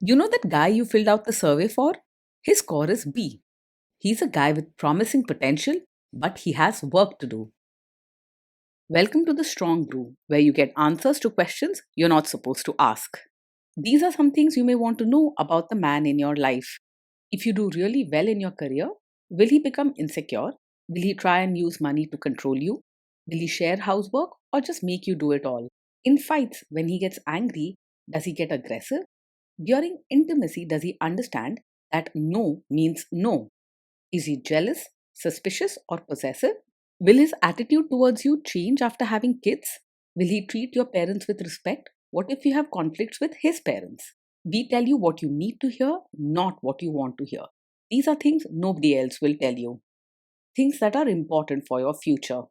You know that guy you filled out the survey for? His score is B. He's a guy with promising potential, but he has work to do. Welcome to the Strong Brew, where you get answers to questions you're not supposed to ask. These are some things you may want to know about the man in your life. If you do really well in your career, will he become insecure? Will he try and use money to control you? Will he share housework or just make you do it all? In fights, when he gets angry, does he get aggressive? During intimacy, does he understand that no means no? Is he jealous, suspicious, or possessive? Will his attitude towards you change after having kids? Will he treat your parents with respect? What if you have conflicts with his parents? We tell you what you need to hear, not what you want to hear. These are things nobody else will tell you, things that are important for your future.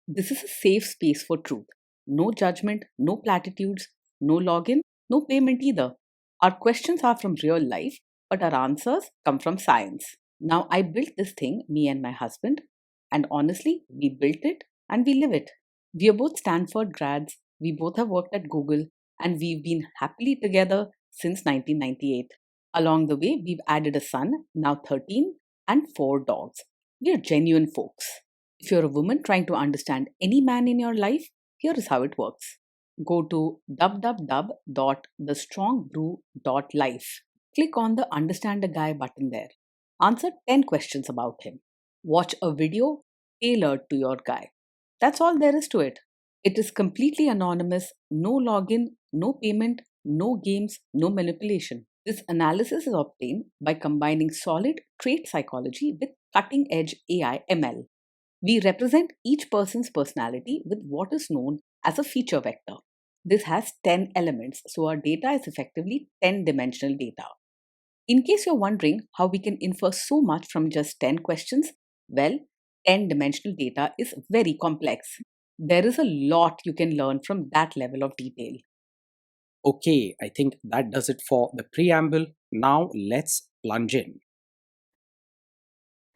This is a safe space for truth. No judgment, no platitudes, no login, no payment either. Our questions are from real life, but our answers come from science. Now, I built this thing, me and my husband, and honestly, we built it and we live it. We are both Stanford grads, we both have worked at Google, and we've been happily together since 1998. Along the way, we've added a son, now 13, and 4 dogs. We are genuine folks. If you're a woman trying to understand any man in your life, here is how it works. Go to www.thestrongbrew.life. Click on the Understand a Guy button there. Answer 10 questions about him. Watch a video tailored to your guy. That's all there is to it. It is completely anonymous, no login, no payment, no games, no manipulation. This analysis is obtained by combining solid trait psychology with cutting edge AI ML. We represent each person's personality with what is known as a feature vector. This has 10 elements, so our data is effectively 10-dimensional data. In case you're wondering how we can infer so much from just 10 questions, well, 10-dimensional data is very complex. There is a lot you can learn from that level of detail. Okay, I think that does it for the preamble. Now let's plunge in.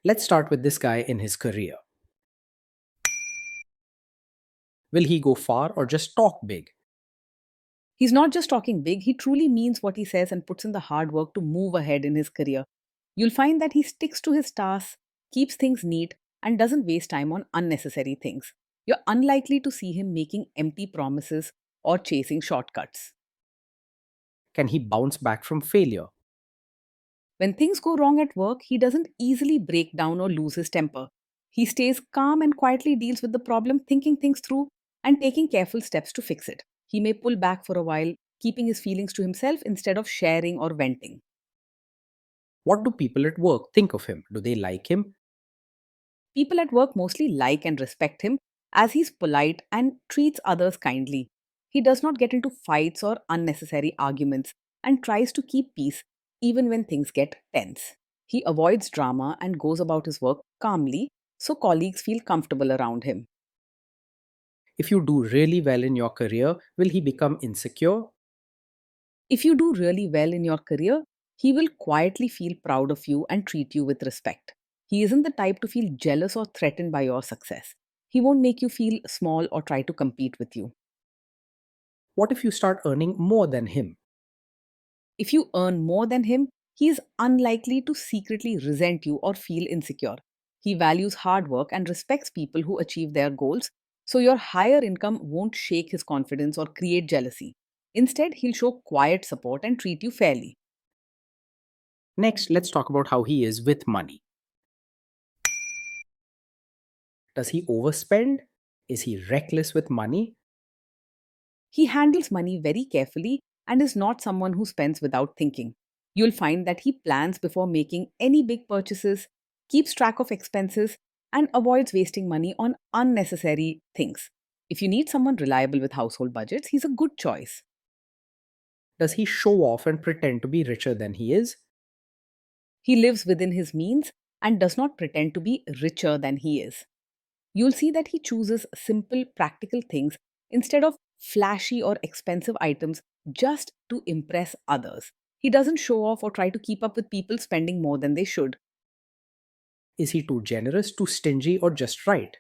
Let's start with this guy in his career. Will he go far or just talk big? He's not just talking big, he truly means what he says and puts in the hard work to move ahead in his career. You'll find that he sticks to his tasks, keeps things neat, and doesn't waste time on unnecessary things. You're unlikely to see him making empty promises or chasing shortcuts. Can he bounce back from failure? When things go wrong at work, he doesn't easily break down or lose his temper. He stays calm and quietly deals with the problem, thinking things through and taking careful steps to fix it. He may pull back for a while, keeping his feelings to himself instead of sharing or venting. What do people at work think of him? Do they like him? People at work mostly like and respect him as he's polite and treats others kindly. He does not get into fights or unnecessary arguments and tries to keep peace even when things get tense. He avoids drama and goes about his work calmly so colleagues feel comfortable around him. If you do really well in your career, will he become insecure? If you do really well in your career, he will quietly feel proud of you and treat you with respect. He isn't the type to feel jealous or threatened by your success. He won't make you feel small or try to compete with you. What if you start earning more than him? If you earn more than him, he is unlikely to secretly resent you or feel insecure. He values hard work and respects people who achieve their goals, so your higher income won't shake his confidence or create jealousy. Instead, he'll show quiet support and treat you fairly. Next, let's talk about how he is with money. Does he overspend? Is he reckless with money? He handles money very carefully and is not someone who spends without thinking. You'll find that he plans before making any big purchases, keeps track of expenses, and avoids wasting money on unnecessary things. If you need someone reliable with household budgets, he's a good choice. Does he show off and pretend to be richer than he is? He lives within his means and does not pretend to be richer than he is. You'll see that he chooses simple, practical things instead of flashy or expensive items just to impress others. He doesn't show off or try to keep up with people spending more than they should. Is he too generous, too stingy, or just right?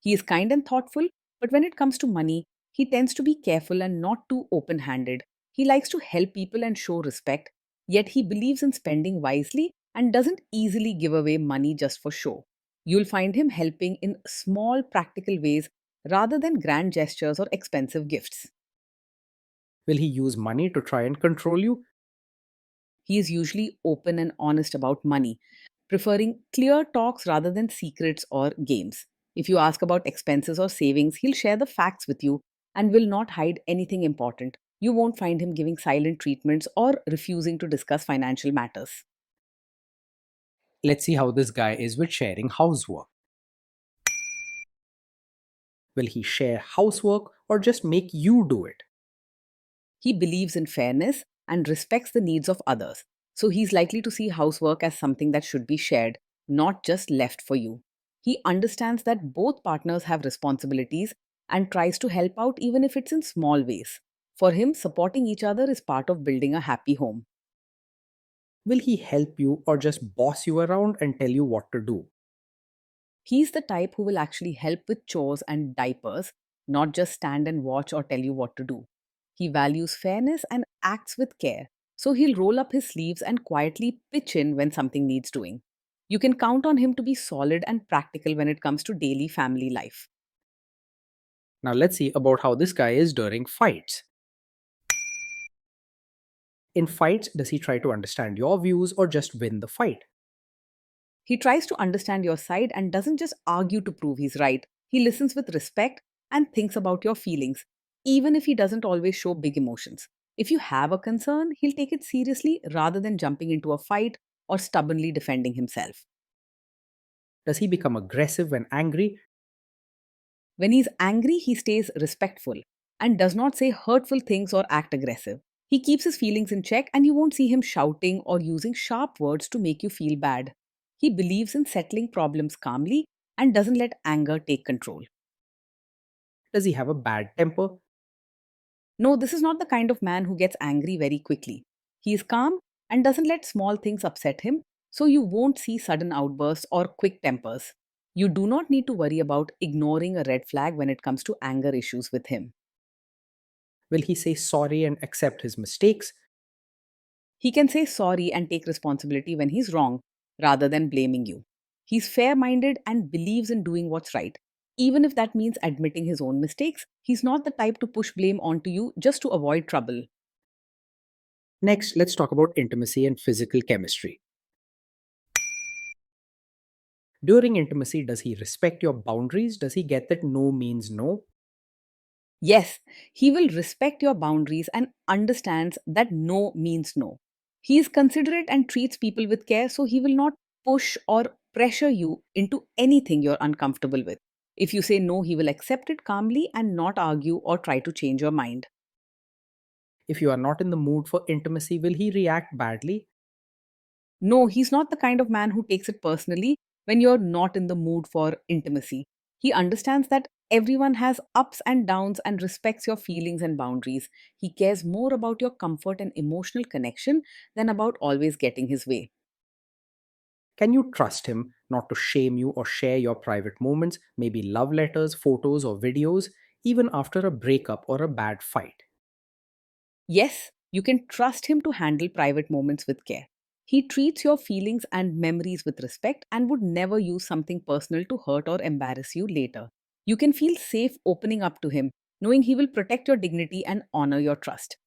He is kind and thoughtful, but when it comes to money, he tends to be careful and not too open handed. He likes to help people and show respect, yet he believes in spending wisely and doesn't easily give away money just for show. You'll find him helping in small, practical ways rather than grand gestures or expensive gifts. Will he use money to try and control you? He is usually open and honest about money, preferring clear talks rather than secrets or games. If you ask about expenses or savings, he'll share the facts with you and will not hide anything important. You won't find him giving silent treatments or refusing to discuss financial matters. Let's see how this guy is with sharing housework. Will he share housework or just make you do it? He believes in fairness and respects the needs of others. So he's likely to see housework as something that should be shared, not just left for you. He understands that both partners have responsibilities and tries to help out even if it's in small ways. For him, supporting each other is part of building a happy home. Will he help you or just boss you around and tell you what to do? He's the type who will actually help with chores and diapers, not just stand and watch or tell you what to do. He values fairness and acts with care, so he'll roll up his sleeves and quietly pitch in when something needs doing. You can count on him to be solid and practical when it comes to daily family life. Now let's see about how this guy is during fights. In fights, does he try to understand your views or just win the fight? He tries to understand your side and doesn't just argue to prove he's right. He listens with respect and thinks about your feelings, even if he doesn't always show big emotions. If you have a concern, he'll take it seriously rather than jumping into a fight or stubbornly defending himself. Does he become aggressive when angry? When he's angry, he stays respectful and does not say hurtful things or act aggressive. He keeps his feelings in check, and you won't see him shouting or using sharp words to make you feel bad. He believes in settling problems calmly and doesn't let anger take control. Does he have a bad temper? No, this is not the kind of man who gets angry very quickly. He is calm and doesn't let small things upset him, so you won't see sudden outbursts or quick tempers. You do not need to worry about ignoring a red flag when it comes to anger issues with him. Will he say sorry and accept his mistakes? He can say sorry and take responsibility when he's wrong rather than blaming you. He's fair minded and believes in doing what's right. Even if that means admitting his own mistakes, he's not the type to push blame onto you just to avoid trouble. Next, let's talk about intimacy and physical chemistry. During intimacy, does he respect your boundaries? Does he get that no means no? Yes, he will respect your boundaries and understands that no means no. He is considerate and treats people with care, so he will not push or pressure you into anything you're uncomfortable with. If you say no, he will accept it calmly and not argue or try to change your mind. If you are not in the mood for intimacy, will he react badly? No, he's not the kind of man who takes it personally when you're not in the mood for intimacy. He understands that everyone has ups and downs and respects your feelings and boundaries. He cares more about your comfort and emotional connection than about always getting his way. Can you trust him not to shame you or share your private moments, maybe love letters, photos, or videos, even after a breakup or a bad fight? Yes, you can trust him to handle private moments with care. He treats your feelings and memories with respect and would never use something personal to hurt or embarrass you later. You can feel safe opening up to him, knowing he will protect your dignity and honor your trust.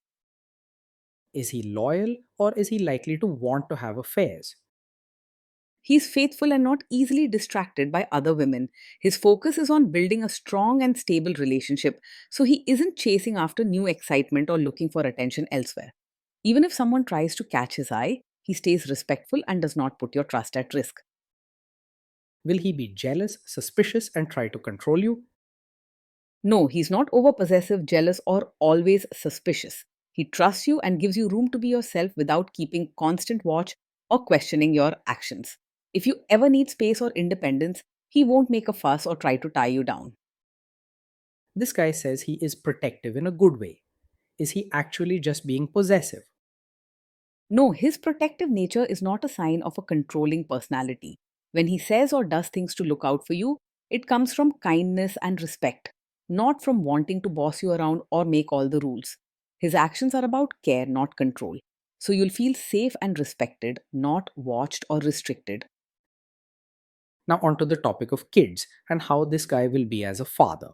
Is he loyal or is he likely to want to have affairs? He's faithful and not easily distracted by other women. His focus is on building a strong and stable relationship, so he isn't chasing after new excitement or looking for attention elsewhere. Even if someone tries to catch his eye, he stays respectful and does not put your trust at risk. Will he be jealous, suspicious, and try to control you? No, he's not over possessive, jealous, or always suspicious. He trusts you and gives you room to be yourself without keeping constant watch or questioning your actions. If you ever need space or independence, he won't make a fuss or try to tie you down. This guy says he is protective in a good way. Is he actually just being possessive? No, his protective nature is not a sign of a controlling personality. When he says or does things to look out for you, it comes from kindness and respect, not from wanting to boss you around or make all the rules. His actions are about care, not control. So you'll feel safe and respected, not watched or restricted. Now, onto the topic of kids and how this guy will be as a father.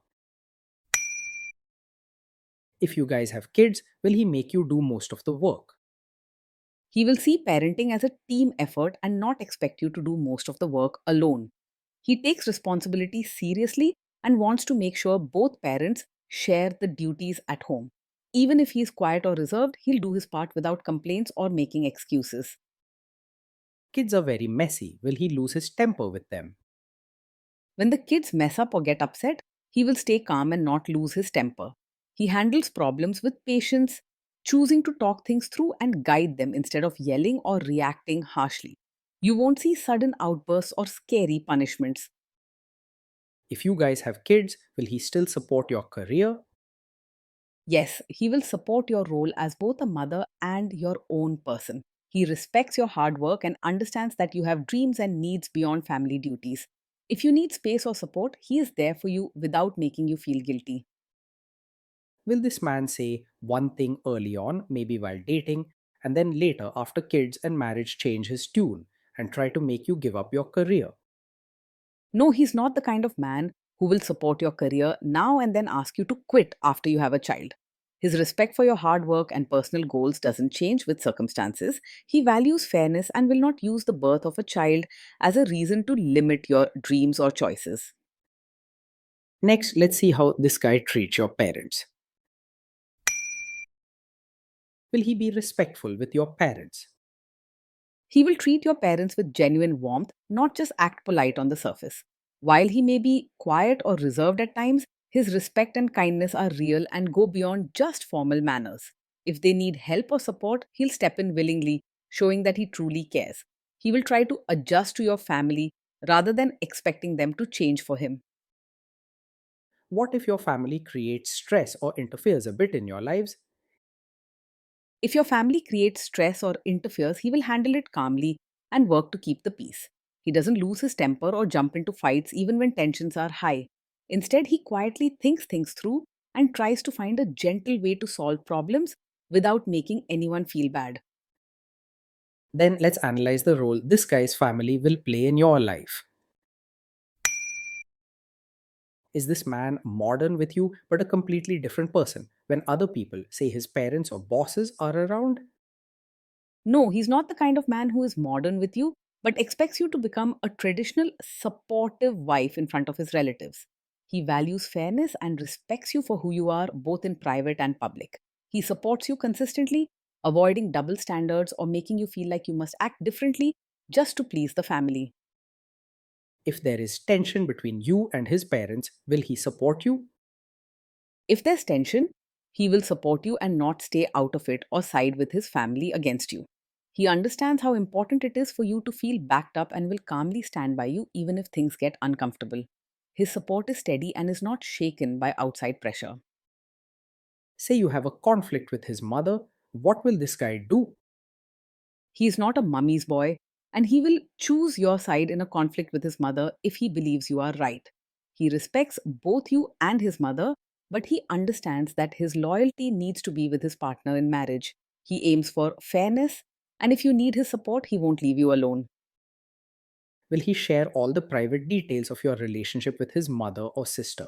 If you guys have kids, will he make you do most of the work? He will see parenting as a team effort and not expect you to do most of the work alone. He takes responsibility seriously and wants to make sure both parents share the duties at home. Even if he is quiet or reserved, he'll do his part without complaints or making excuses. Kids are very messy. Will he lose his temper with them? When the kids mess up or get upset, he will stay calm and not lose his temper. He handles problems with patience, choosing to talk things through and guide them instead of yelling or reacting harshly. You won't see sudden outbursts or scary punishments. If you guys have kids, will he still support your career? Yes, he will support your role as both a mother and your own person. He respects your hard work and understands that you have dreams and needs beyond family duties. If you need space or support, he is there for you without making you feel guilty. Will this man say one thing early on, maybe while dating, and then later, after kids and marriage, change his tune and try to make you give up your career? No, he's not the kind of man who will support your career now and then ask you to quit after you have a child. His respect for your hard work and personal goals doesn't change with circumstances. He values fairness and will not use the birth of a child as a reason to limit your dreams or choices. Next, let's see how this guy treats your parents. Will he be respectful with your parents? He will treat your parents with genuine warmth, not just act polite on the surface. While he may be quiet or reserved at times, his respect and kindness are real and go beyond just formal manners. If they need help or support, he'll step in willingly, showing that he truly cares. He will try to adjust to your family rather than expecting them to change for him. What if your family creates stress or interferes a bit in your lives? If your family creates stress or interferes, he will handle it calmly and work to keep the peace. He doesn't lose his temper or jump into fights even when tensions are high. Instead, he quietly thinks things through and tries to find a gentle way to solve problems without making anyone feel bad. Then let's analyze the role this guy's family will play in your life. Is this man modern with you but a completely different person when other people, say his parents or bosses, are around? No, he's not the kind of man who is modern with you, but expects you to become a traditional, supportive wife in front of his relatives. He values fairness and respects you for who you are, both in private and public. He supports you consistently, avoiding double standards or making you feel like you must act differently just to please the family. If there is tension between you and his parents, will he support you? If there's tension, he will support you and not stay out of it or side with his family against you. He understands how important it is for you to feel backed up and will calmly stand by you even if things get uncomfortable. His support is steady and is not shaken by outside pressure. Say you have a conflict with his mother, what will this guy do? He is not a mummy's boy, and he will choose your side in a conflict with his mother if he believes you are right. He respects both you and his mother, but he understands that his loyalty needs to be with his partner in marriage. He aims for fairness, and if you need his support, he won't leave you alone. Will he share all the private details of your relationship with his mother or sister?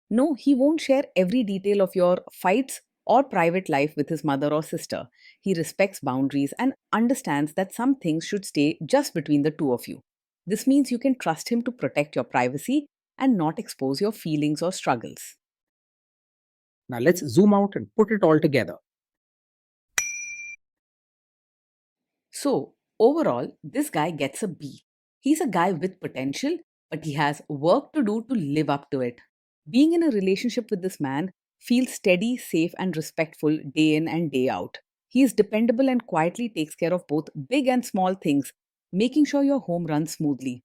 No, he won't share every detail of your fights or private life with his mother or sister. He respects boundaries and understands that some things should stay just between the two of you. This means you can trust him to protect your privacy and not expose your feelings or struggles. Now let's zoom out and put it all together. So, overall, this guy gets a B. He's a guy with potential, but he has work to do to live up to it. Being in a relationship with this man feels steady, safe, and respectful day in and day out. He is dependable and quietly takes care of both big and small things, making sure your home runs smoothly.